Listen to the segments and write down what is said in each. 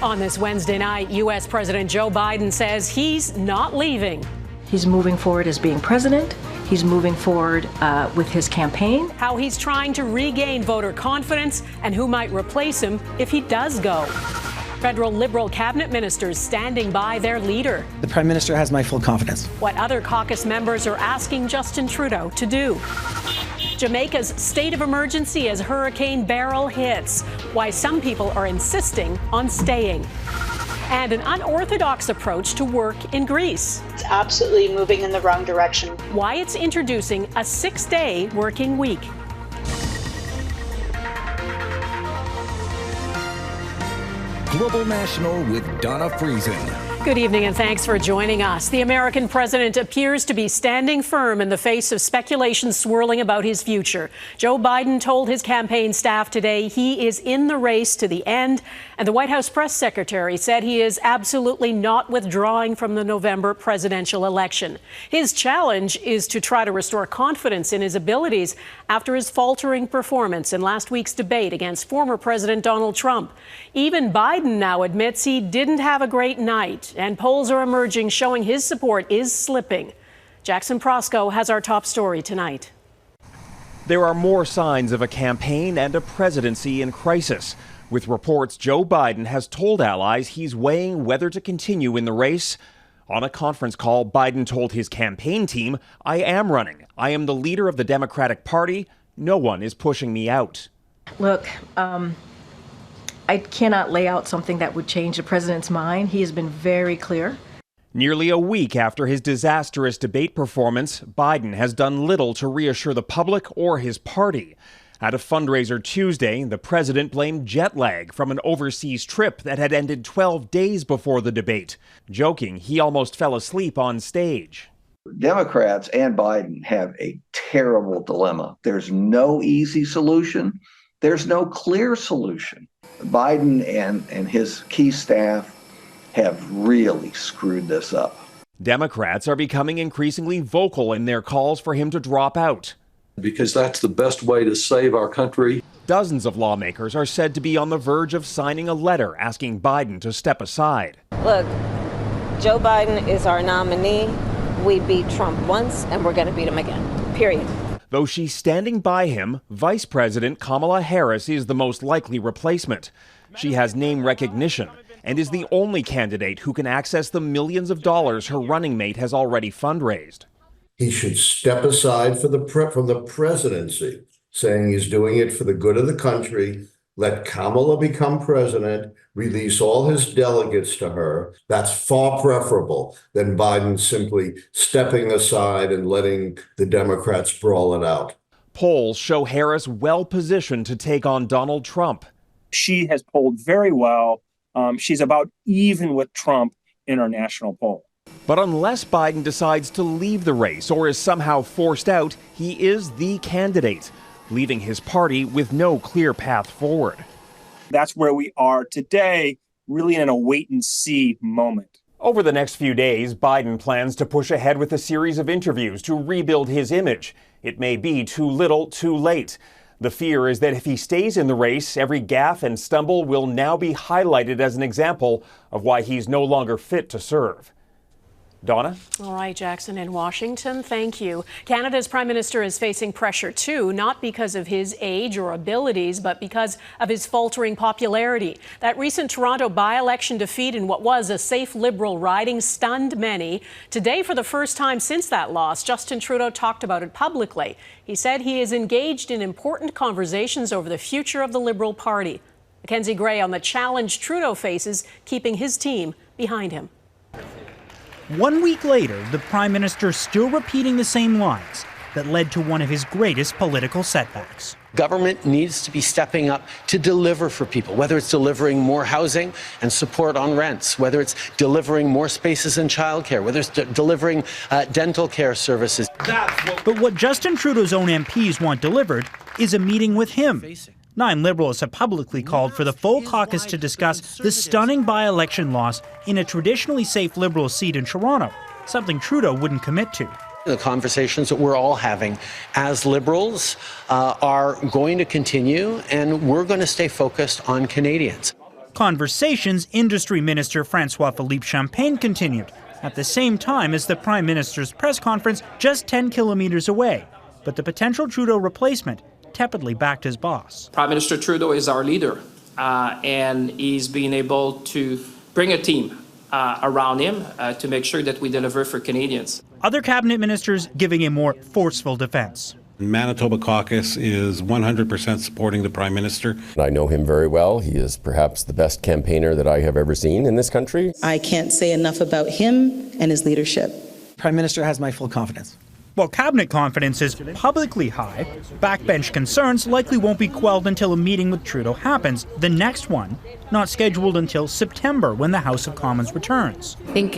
On this Wednesday night, U.S. President Joe Biden says he's not leaving. He's moving forward as being president. He's moving forward with his campaign. How he's trying to regain voter confidence and who might replace him if he does go. Federal Liberal cabinet ministers standing by their leader. The Prime Minister has my full confidence. What other caucus members are asking Justin Trudeau to do. Jamaica's state of emergency as Hurricane Beryl hits. Why some people are insisting on staying. And an unorthodox approach to work in Greece. It's absolutely moving in the wrong direction. Why it's introducing a 6-day working week. Global National with Donna Friesen. Good evening and thanks for joining us. The American president appears to be standing firm in the face of speculation swirling about his future. Joe Biden told his campaign staff today he is in the race to the end, and the White House press secretary said he is absolutely not withdrawing from the November presidential election. His challenge is to try to restore confidence in his abilities after his faltering performance in last week's debate against former President Donald Trump. Even Biden now admits he didn't have a great night, and polls are emerging showing his support is slipping. Jackson Proskow has our top story tonight. There are more signs of a campaign and a presidency in crisis, with reports Joe Biden has told allies he's weighing whether to continue in the race. On a conference call, Biden told his campaign team, "I am running. I am the leader of the Democratic Party. No one is pushing me out." Look, I cannot lay out something that would change the president's mind. He has been very clear. Nearly a week after his disastrous debate performance, Biden has done little to reassure the public or his party. At a fundraiser Tuesday, the president blamed jet lag from an overseas trip that had ended 12 days before the debate, joking he almost fell asleep on stage. Democrats and Biden have a terrible dilemma. There's no easy solution. There's no clear solution. Biden and his key staff have really screwed this up. Democrats are becoming increasingly vocal in their calls for him to drop out. Because that's the best way to save our country. Dozens of lawmakers are said to be on the verge of signing a letter asking Biden to step aside. Look, Joe Biden is our nominee. We beat Trump once and we're going to beat him again, period. Though she's standing by him, Vice President Kamala Harris is the most likely replacement. She has name recognition and is the only candidate who can access the millions of dollars her running mate has already fundraised. He should step aside from the presidency, saying he's doing it for the good of the country. Let Kamala become president, release all his delegates to her. That's far preferable than Biden simply stepping aside and letting the Democrats brawl it out. Polls show Harris well positioned to take on Donald Trump. She has polled very well. She's about even with Trump in her national poll. But unless Biden decides to leave the race or is somehow forced out, he is the candidate, leaving his party with no clear path forward. That's where we are today, really in a wait-and-see moment. Over the next few days, Biden plans to push ahead with a series of interviews to rebuild his image. It may be too little, too late. The fear is that if he stays in the race, every gaffe and stumble will now be highlighted as an example of why he's no longer fit to serve. Donna? All right, Jackson in Washington, thank you. Canada's Prime Minister is facing pressure, too, not because of his age or abilities, but because of his faltering popularity. That recent Toronto by-election defeat in what was a safe Liberal riding stunned many. Today, for the first time since that loss, Justin Trudeau talked about it publicly. He said he is engaged in important conversations over the future of the Liberal Party. Mackenzie Gray on the challenge Trudeau faces, keeping his team behind him. 1 week later, the Prime Minister still repeating the same lines that led to one of his greatest political setbacks. Government needs to be stepping up to deliver for people, whether it's delivering more housing and support on rents, whether it's delivering more spaces in childcare, whether it's delivering dental care services. But what Justin Trudeau's own MPs want delivered is a meeting with him. 9 Liberals have publicly called for the full caucus to discuss the stunning by-election loss in a traditionally safe Liberal seat in Toronto, something Trudeau wouldn't commit to. The conversations that we're all having as Liberals are going to continue, and we're going to stay focused on Canadians. Conversations Industry Minister Francois-Philippe Champagne continued at the same time as the Prime Minister's press conference just 10 kilometers away. But the potential Trudeau replacement tepidly backed his boss. Prime Minister Trudeau is our leader, and he's been able to bring a team around him to make sure that we deliver for Canadians. Other cabinet ministers giving a more forceful defense. Manitoba caucus is 100% supporting the Prime Minister. I know him very well. He is perhaps the best campaigner that I have ever seen in this country. I can't say enough about him and his leadership. Prime Minister has my full confidence. While cabinet confidence is publicly high, backbench concerns likely won't be quelled until a meeting with Trudeau happens, the next one not scheduled until September when the House of Commons returns. I think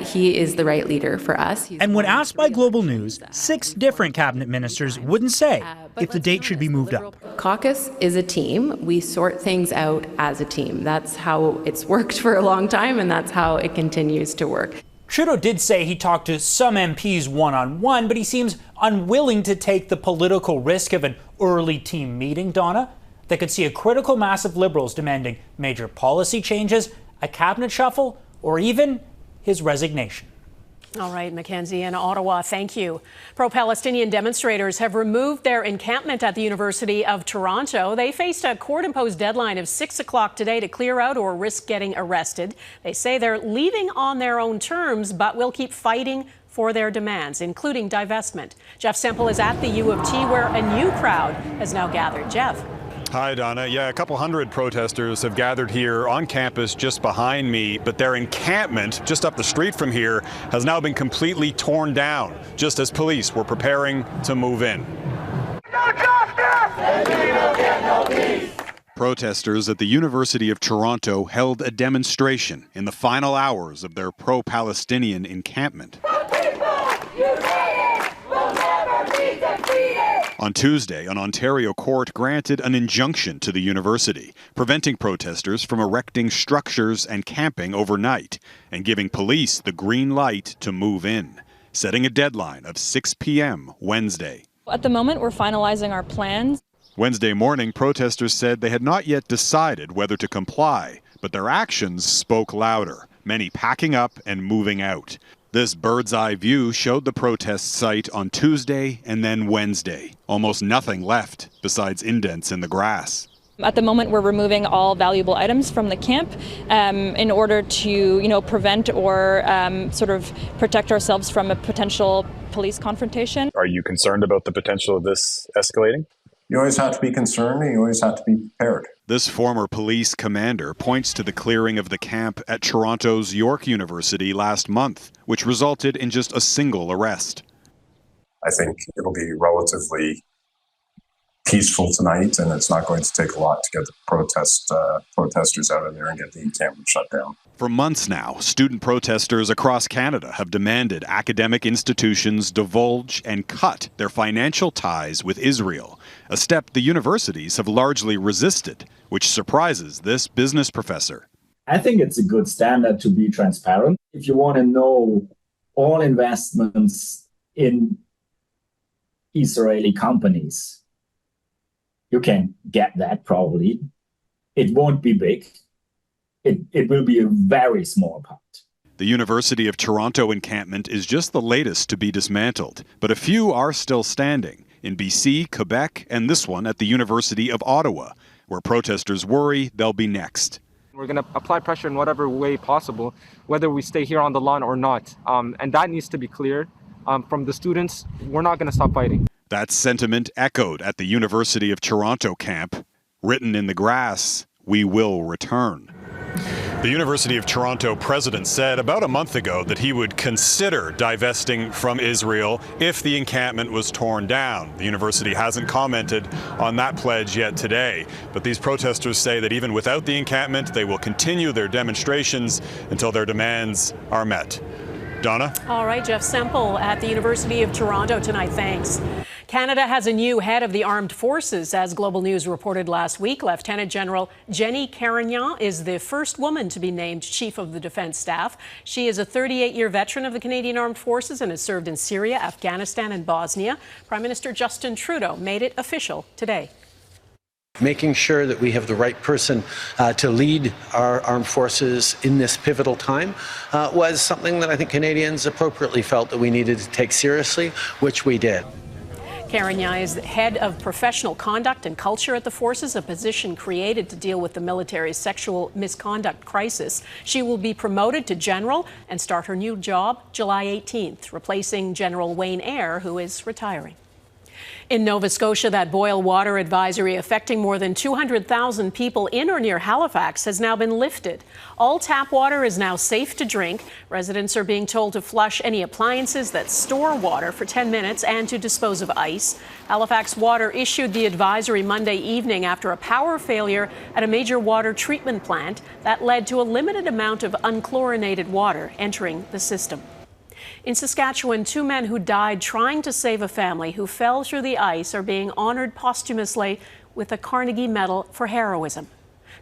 he is the right leader for us. And when asked by Global News, 6 different cabinet ministers wouldn't say if the date should be moved up. Caucus is a team. We sort things out as a team. That's how it's worked for a long time, and that's how it continues to work. Trudeau did say he talked to some MPs one-on-one, but he seems unwilling to take the political risk of an early team meeting, Donna, that could see a critical mass of Liberals demanding major policy changes, a cabinet shuffle, or even his resignation. All right, Mackenzie in Ottawa, thank you. Pro-Palestinian demonstrators have removed their encampment at the University of Toronto. They faced a court-imposed deadline of 6 o'clock today to clear out or risk getting arrested. They say they're leaving on their own terms, but will keep fighting for their demands, including divestment. Jeff Semple is at the U of T, where a new crowd has now gathered. Jeff. Hi, Donna. Yeah, a couple hundred protesters have gathered here on campus just behind me, but their encampment just up the street from here has now been completely torn down, just as police were preparing to move in. No justice! And we will get no peace! Protesters at the University of Toronto held a demonstration in the final hours of their pro-Palestinian encampment. On Tuesday, an Ontario court granted an injunction to the university, preventing protesters from erecting structures and camping overnight, and giving police the green light to move in, setting a deadline of 6 p.m. Wednesday. At the moment, we're finalizing our plans. Wednesday morning, protesters said they had not yet decided whether to comply, but their actions spoke louder, many packing up and moving out. This bird's-eye view showed the protest site on Tuesday and then Wednesday. Almost nothing left besides indents in the grass. At the moment, we're removing all valuable items from the camp in order to, prevent or sort of protect ourselves from a potential police confrontation. Are you concerned about the potential of this escalating? You always have to be concerned, and you always have to be prepared. This former police commander points to the clearing of the camp at Toronto's York University last month, which resulted in just a single arrest. I think it'll be relatively peaceful tonight, and it's not going to take a lot to get the protesters out of there and get the encampment shut down. For months now, student protesters across Canada have demanded academic institutions divulge and cut their financial ties with Israel, a step the universities have largely resisted, which surprises this business professor. I think it's a good standard to be transparent. If you want to know all investments in Israeli companies, you can get that probably. It won't be big. It will be a very small part. The University of Toronto encampment is just the latest to be dismantled, but a few are still standing in BC, Quebec, and this one at the University of Ottawa, where protesters worry they'll be next. We're going to apply pressure in whatever way possible, whether we stay here on the lawn or not. And that needs to be clear from the students. We're not going to stop fighting. That sentiment echoed at the University of Toronto camp. Written in the grass, "We will return." The University of Toronto president said about a month ago that he would consider divesting from Israel if the encampment was torn down. The university hasn't commented on that pledge yet today, but these protesters say that even without the encampment, they will continue their demonstrations until their demands are met. Donna? All right, Jeff Semple at the University of Toronto tonight. Thanks. Canada has a new head of the armed forces. As Global News reported last week, Lieutenant General Jenny Carignan is the first woman to be named Chief of the Defense Staff. She is a 38-year veteran of the Canadian Armed Forces and has served in Syria, Afghanistan, and Bosnia. Prime Minister Justin Trudeau made it official today. Making sure that we have the right person to lead our armed forces in this pivotal time was something that I think Canadians appropriately felt that we needed to take seriously, which we did. Karen Yai is the head of professional conduct and culture at the forces, a position created to deal with the military's sexual misconduct crisis. She will be promoted to general and start her new job July 18th, replacing General Wayne Eyre, who is retiring. In Nova Scotia, that boil water advisory affecting more than 200,000 people in or near Halifax has now been lifted. All tap water is now safe to drink. Residents are being told to flush any appliances that store water for 10 minutes and to dispose of ice. Halifax Water issued the advisory Monday evening after a power failure at a major water treatment plant that led to a limited amount of unchlorinated water entering the system. In Saskatchewan, 2 men who died trying to save a family who fell through the ice are being honored posthumously with a Carnegie Medal for heroism.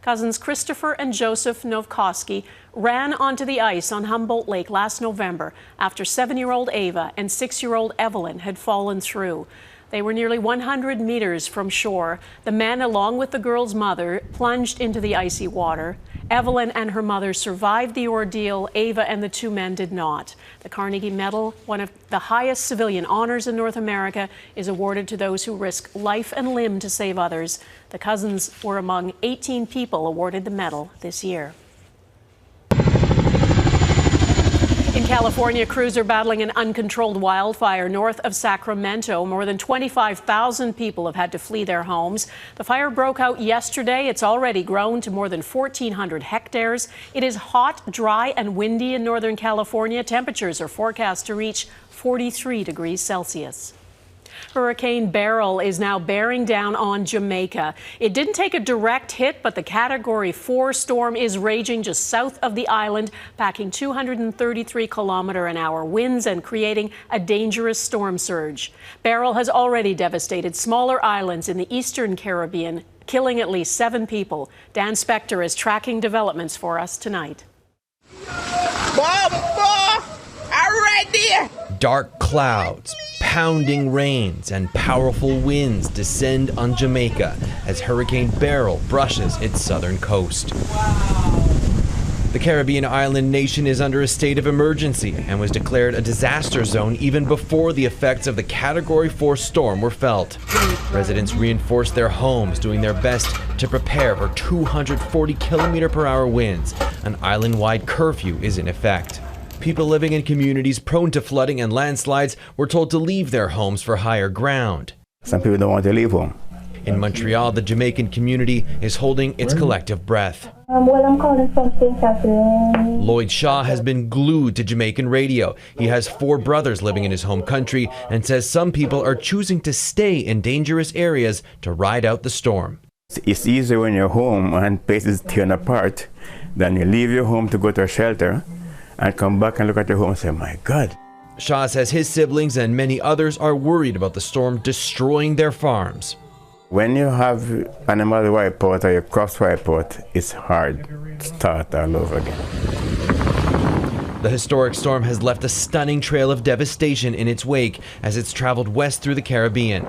Cousins Christopher and Joseph Novkoski ran onto the ice on Humboldt Lake last November after 7-year-old Ava and 6-year-old Evelyn had fallen through. They were nearly 100 meters from shore. The men, along with the girl's mother, plunged into the icy water. Evelyn and her mother survived the ordeal. Ava and the 2 men did not. The Carnegie Medal, one of the highest civilian honors in North America, is awarded to those who risk life and limb to save others. The cousins were among 18 people awarded the medal this year. In California, crews are battling an uncontrolled wildfire north of Sacramento. More than 25,000 people have had to flee their homes. The fire broke out yesterday. It's already grown to more than 1,400 hectares. It is hot, dry, and windy in Northern California. Temperatures are forecast to reach 43 degrees Celsius. Hurricane Beryl is now bearing down on Jamaica. It didn't take a direct hit, but the Category 4 storm is raging just south of the island, packing 233-kilometer-an-hour winds and creating a dangerous storm surge. Beryl has already devastated smaller islands in the eastern Caribbean, killing at least 7 people. Dan Spector is tracking developments for us tonight. Dark clouds, pounding rains, and powerful winds descend on Jamaica as Hurricane Beryl brushes its southern coast. The Caribbean island nation is under a state of emergency and was declared a disaster zone even before the effects of the Category 4 storm were felt. Residents reinforced their homes, doing their best to prepare for 240-kilometer-per-hour winds. An island-wide curfew is in effect. People living in communities prone to flooding and landslides were told to leave their homes for higher ground. Some people don't want to leave home. In Montreal, the Jamaican community is holding its collective breath. I'm calling from St. Catherine. Lloyd Shaw has been glued to Jamaican radio. He has 4 brothers living in his home country and says some people are choosing to stay in dangerous areas to ride out the storm. It's easier when you're home and places torn apart than you leave your home to go to a shelter and come back and look at your home and say, my God. Shaw says his siblings and many others are worried about the storm destroying their farms. When you have animal wipe out or your crops wipe out, it's hard to start all over again. The historic storm has left a stunning trail of devastation in its wake as it's traveled west through the Caribbean.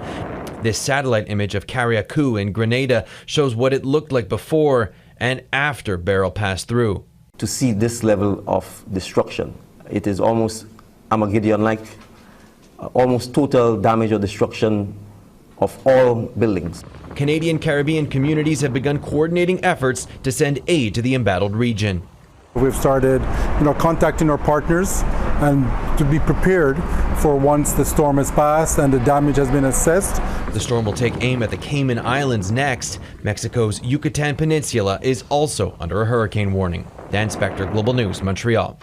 This satellite image of Carriacou in Grenada shows what it looked like before and after Beryl passed through. To see this level of destruction, it is almost Armageddon-like, almost total damage or destruction of all buildings. Canadian Caribbean communities have begun coordinating efforts to send aid to the embattled region. We've started, contacting our partners and to be prepared for once the storm has passed and the damage has been assessed. The storm will take aim at the Cayman Islands next. Mexico's Yucatan Peninsula is also under a hurricane warning. Dan Spector, Global News, Montreal.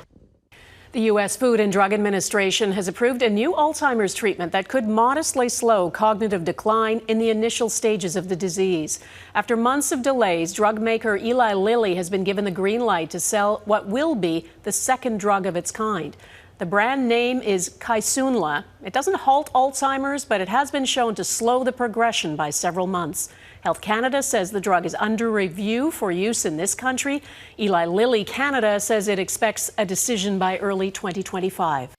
The U.S. Food and Drug Administration has approved a new Alzheimer's treatment that could modestly slow cognitive decline in the initial stages of the disease. After months of delays, drug maker Eli Lilly has been given the green light to sell what will be the second drug of its kind. The brand name is Kisunla. It doesn't halt Alzheimer's, but it has been shown to slow the progression by several months. Health Canada says the drug is under review for use in this country. Eli Lilly Canada says it expects a decision by early 2025.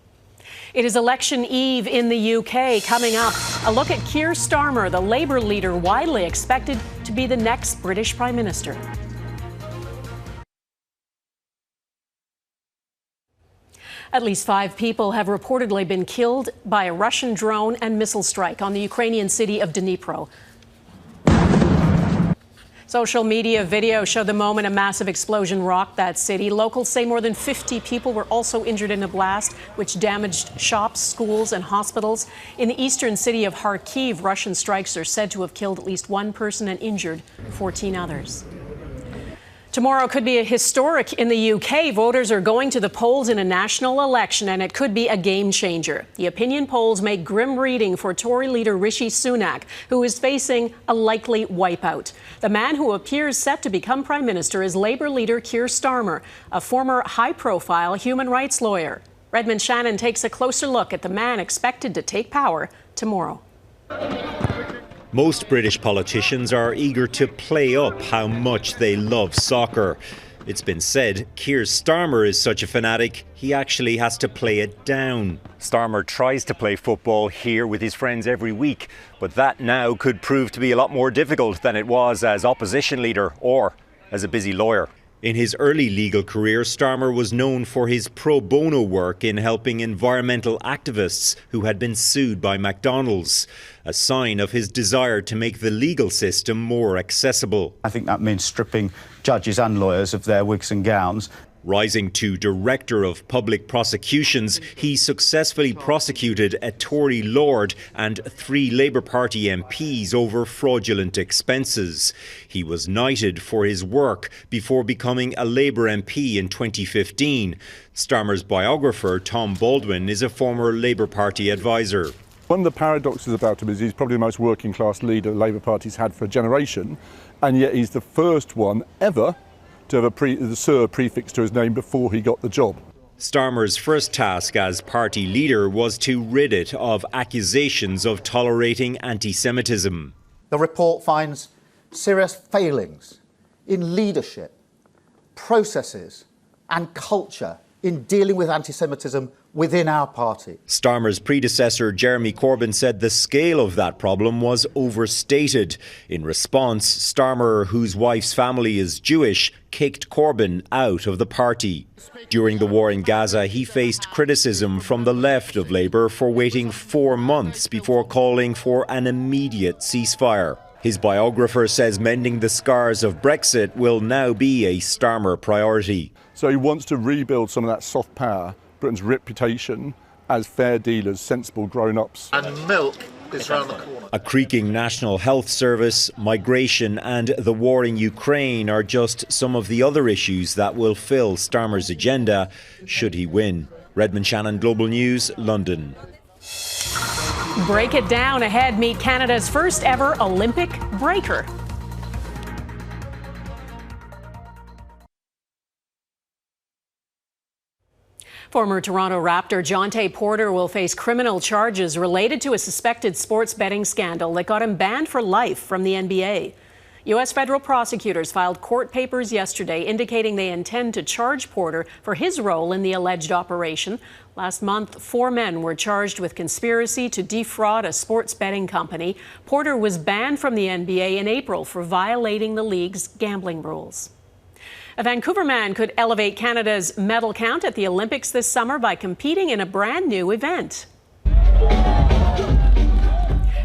It is election eve in the UK. Coming up, a look at Keir Starmer, the Labour leader widely expected to be the next British Prime Minister. At least 5 people have reportedly been killed by a Russian drone and missile strike on the Ukrainian city of Dnipro. Social media video showed the moment a massive explosion rocked that city. Locals say more than 50 people were also injured in a blast, which damaged shops, schools, and hospitals. In the eastern city of Kharkiv, Russian strikes are said to have killed at least 1 person and injured 14 others. Tomorrow could be a historic in the UK. Voters are going to the polls in a national election, and it could be a game changer. The opinion polls make grim reading for Tory leader Rishi Sunak, who is facing a likely wipeout. The man who appears set to become Prime Minister is Labour leader Keir Starmer, a former high-profile human rights lawyer. Redmond Shannon takes a closer look at the man expected to take power tomorrow. Most British politicians are eager to play up how much they love soccer. It's been said Keir Starmer is such a fanatic, he actually has to play it down. Starmer tries to play football here with his friends every week, but that now could prove to be a lot more difficult than it was as opposition leader or as a busy lawyer. In his early legal career, Starmer was known for his pro bono work in helping environmental activists who had been sued by McDonald's, a sign of his desire to make the legal system more accessible. I think that means stripping judges and lawyers of their wigs and gowns. Rising to Director of Public Prosecutions, he successfully prosecuted a Tory Lord and 3 Labour Party MPs over fraudulent expenses. He was knighted for his work before becoming a Labour MP in 2015. Starmer's biographer, Tom Baldwin, is a former Labour Party advisor. One of the paradoxes about him is he's probably the most working class leader the Labour Party's had for a generation, and yet he's the first one ever to have the Sir prefix to his name before he got the job. Starmer's first task as party leader was to rid it of accusations of tolerating anti-Semitism. The report finds serious failings in leadership, processes and culture in dealing with anti-Semitism within our party. Starmer's predecessor, Jeremy Corbyn, said the scale of that problem was overstated. In response, Starmer, whose wife's family is Jewish, kicked Corbyn out of the party. During the war in Gaza, he faced criticism from the left of Labour for waiting 4 months before calling for an immediate ceasefire. His biographer says mending the scars of Brexit will now be a Starmer priority. So he wants to rebuild some of that soft power, Britain's reputation as fair dealers, sensible grown-ups. And milk is round the corner. A creaking National Health Service, migration and the war in Ukraine are just some of the other issues that will fill Starmer's agenda should he win. Redmond Shannon, Global News, London. Break it down ahead. Meet Canada's first ever Olympic breaker. Former Toronto Raptor Jonte Porter will face criminal charges related to a suspected sports betting scandal that got him banned for life from the NBA. U.S. federal prosecutors filed court papers yesterday indicating they intend to charge Porter for his role in the alleged operation. Last month, 4 men were charged with conspiracy to defraud a sports betting company. Porter was banned from the NBA in April for violating the league's gambling rules. A Vancouver man could elevate Canada's medal count at the Olympics this summer by competing in a brand new event.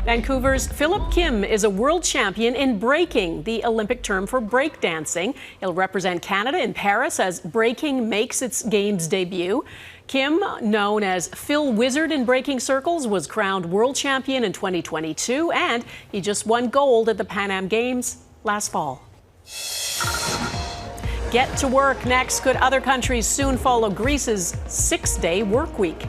Vancouver's Philip Kim is a world champion in breaking, the Olympic term for breakdancing. He'll represent Canada in Paris as breaking makes its games debut. Kim, known as Phil Wizard in breaking circles, was crowned world champion in 2022, and he just won gold at the Pan Am Games last fall. Get to work next. Could other countries soon follow Greece's 6-day work week?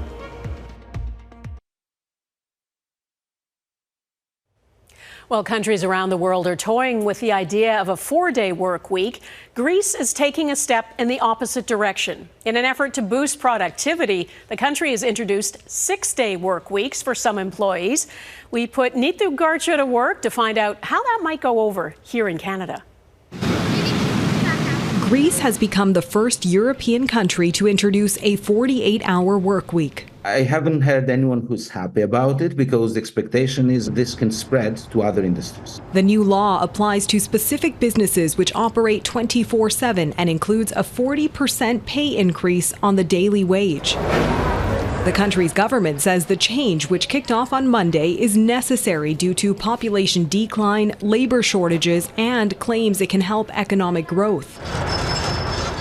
Well, countries around the world are toying with the idea of a 4-day work week. Greece is taking a step in the opposite direction. In an effort to boost productivity, the country has introduced 6-day work weeks for some employees. We put Neetu Garcha to work to find out how that might go over here in Canada. Greece has become the first European country to introduce a 48-hour work week. I haven't heard anyone who's happy about it because the expectation is this can spread to other industries. The new law applies to specific businesses which operate 24/7 and includes a 40% pay increase on the daily wage. The country's government says the change, which kicked off on Monday, is necessary due to population decline, labor shortages, and claims it can help economic growth.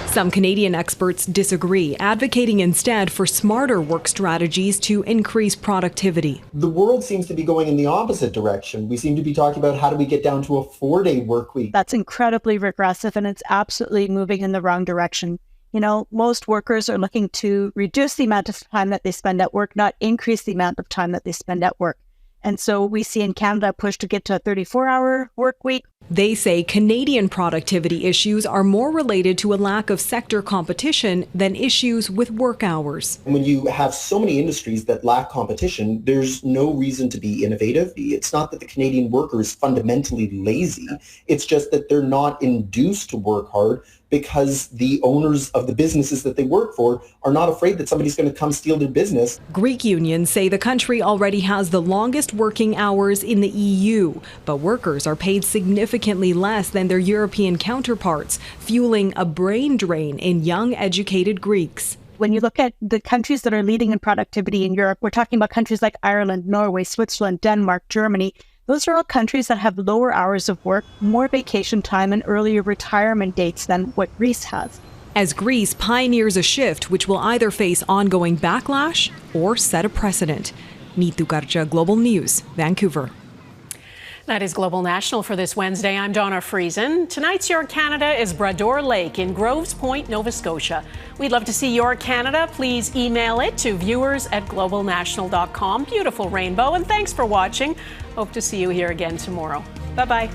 Some Canadian experts disagree, advocating instead for smarter work strategies to increase productivity. The world seems to be going in the opposite direction. We seem to be talking about how do we get down to a 4-day work week. That's incredibly regressive, and it's absolutely moving in the wrong direction. You know, most workers are looking to reduce the amount of time that they spend at work, not increase the amount of time that they spend at work. And so we see in Canada a push to get to a 34-hour work week. They say Canadian productivity issues are more related to a lack of sector competition than issues with work hours. When you have so many industries that lack competition, there's no reason to be innovative. It's not that the Canadian worker is fundamentally lazy. It's just that they're not induced to work hard because the owners of the businesses that they work for are not afraid that somebody's going to come steal their business. Greek unions say the country already has the longest working hours in the EU, but workers are paid significantly less than their European counterparts, fueling a brain drain in young, educated Greeks. When you look at the countries that are leading in productivity in Europe, we're talking about countries like Ireland, Norway, Switzerland, Denmark, Germany. Those are all countries that have lower hours of work, more vacation time, and earlier retirement dates than what Greece has. As Greece pioneers a shift which will either face ongoing backlash or set a precedent. Neetu Garcha, Global News, Vancouver. That is Global National for this Wednesday. I'm Donna Friesen. Tonight's Your Canada is Brador Lake in Groves Point, Nova Scotia. We'd love to see Your Canada. Please email it to viewers@globalnational.com. Beautiful rainbow, and thanks for watching. Hope to see you here again tomorrow. Bye-bye.